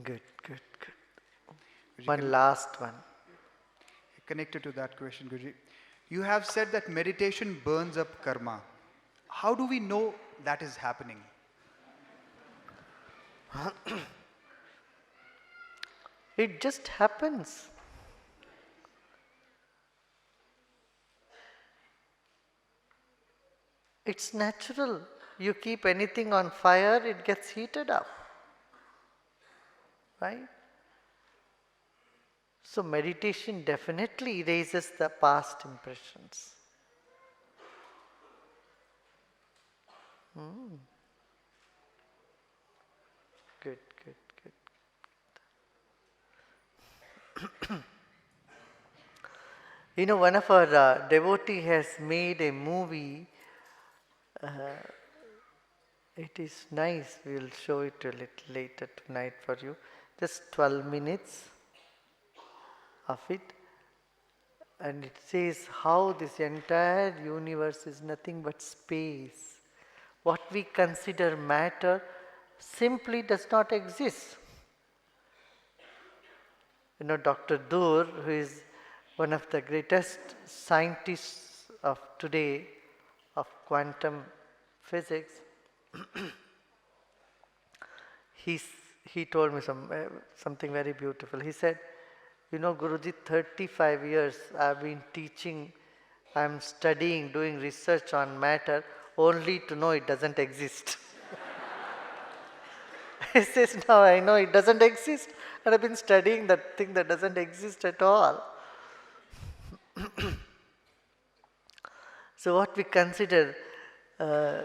Good, good, good. Guruji, One last one. connected to that question, Guruji. You have said that meditation burns up karma. How do we know that is happening? It just happens. It's natural. You keep anything on fire, it gets heated up. Right? So meditation definitely erases the past impressions. Good, good, good. One of our devotee has made a movie. It is nice. We will show it a little later tonight for you. Just 12 minutes of it. And it says how this entire universe is nothing but space. What we consider matter simply does not exist. Dr. Dur, who is one of the greatest scientists of today of quantum physics, he's, he told me something very beautiful. He said, Guruji, 35 years I've been teaching, I'm studying, doing research on matter only to know it doesn't exist. He says, now I know it doesn't exist and I've been studying that thing that doesn't exist at all. So what we consider uh,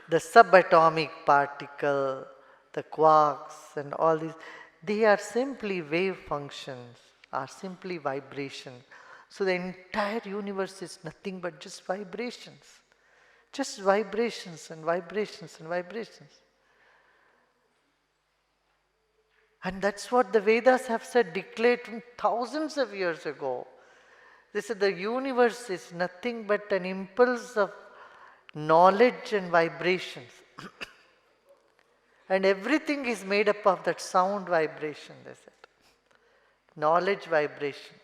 the subatomic particle, the quarks and all these, they are simply wave functions, are simply vibrations. So the entire universe is nothing but just vibrations. Just vibrations and vibrations and vibrations. And that's what the Vedas have said, declared thousands of years ago. They said the universe is nothing but an impulse of knowledge and vibrations. And everything is made up of that sound vibration, they said. Knowledge vibration.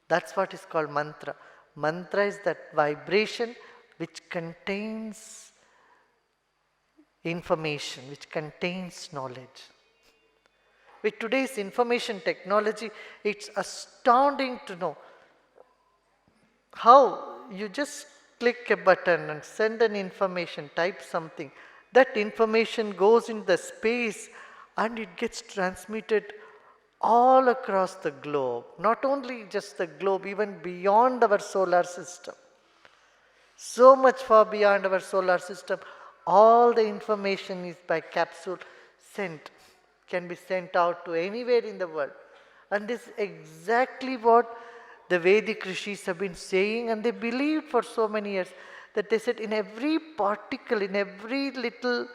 That's what is called mantra. Mantra is that vibration which contains information, which contains knowledge. With today's information technology, it's astounding to know how you just click a button and send an information, type something. That information goes in the space and it gets transmitted all across the globe. Not only just the globe, even beyond our solar system. So much far beyond our solar system, all the information is by capsule sent, can be sent out to anywhere in the world. And this is exactly what the Vedic rishis have been saying, and they believed for so many years, that they said in every particle, in every little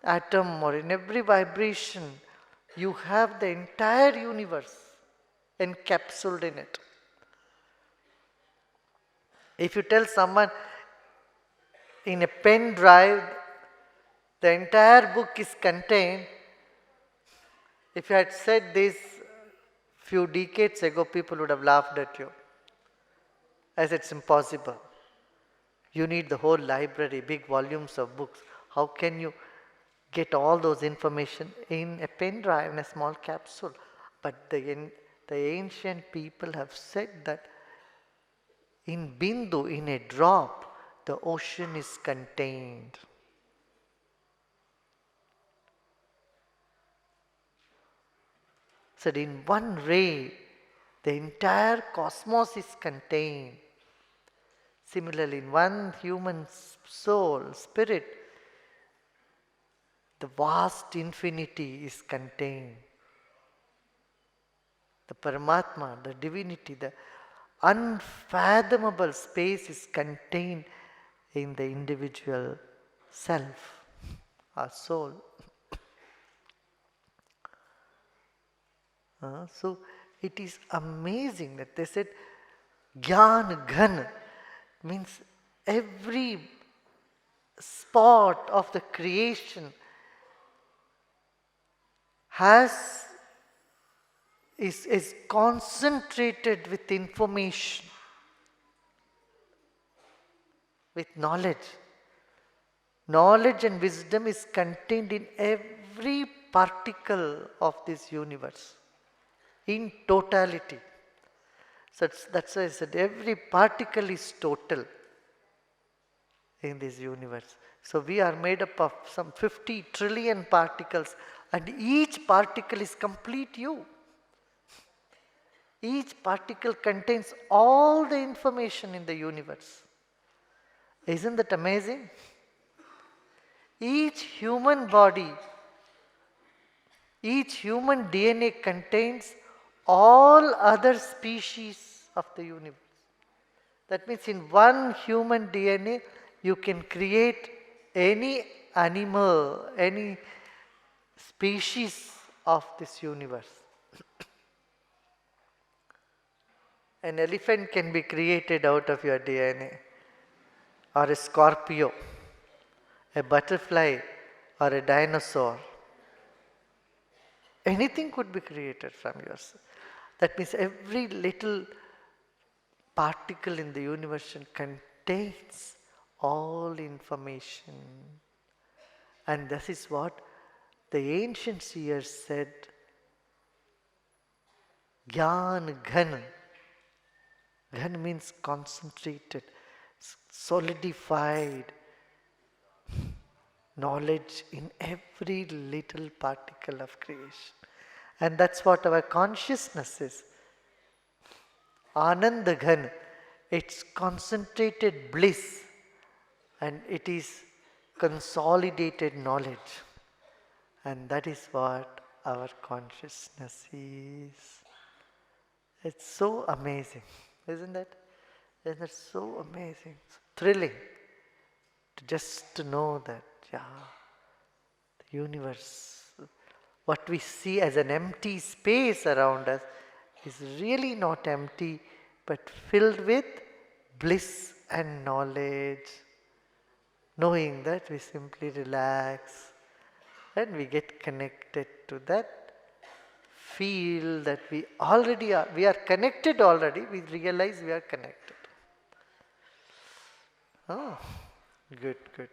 atom or in every vibration, you have the entire universe encapsulated in it. If you tell someone in a pen drive the entire book is contained, if you had said this few decades ago, people would have laughed at you, as it's impossible. You need the whole library, big volumes of books. How can you get all those information in a pen drive, in a small capsule? But the ancient people have said that in bindu, in a drop, the ocean is contained. Said in one ray, the entire cosmos is contained. Similarly, in one human soul, spirit, the vast infinity is contained. The Paramatma, the divinity, the unfathomable space is contained in the individual self, our soul. So it is amazing that they said Gyan Ghan means every spot of the creation has is concentrated with information, with knowledge. Knowledge and wisdom is contained in every particle of this universe, in totality. So that's why I said every particle is total in this universe. So we are made up of some 50 trillion particles, and each particle is complete you. Each particle contains all the information in the universe. Isn't that amazing? Each human body, each human DNA contains all other species of the universe. That means in one human DNA, you can create any animal, any species of this universe. An elephant can be created out of your DNA, or a scorpio, a butterfly, or a dinosaur. Anything could be created from yours. That means every little particle in the universe contains all information. And this is what the ancient seers said, Gyan Ghan. Ghan means concentrated, solidified knowledge in every little particle of creation. And that's what our consciousness is. Ananda Ghan, it's concentrated bliss, and it is consolidated knowledge. And that is what our consciousness is. It's so amazing, isn't it? Isn't it so amazing? It's thrilling to know that, yeah, the universe, what we see as an empty space around us, is really not empty, but filled with bliss and knowledge. Knowing that, we simply relax and we get connected to that. Feel that we already are, we are connected already, we realize we are connected. Oh, good, good.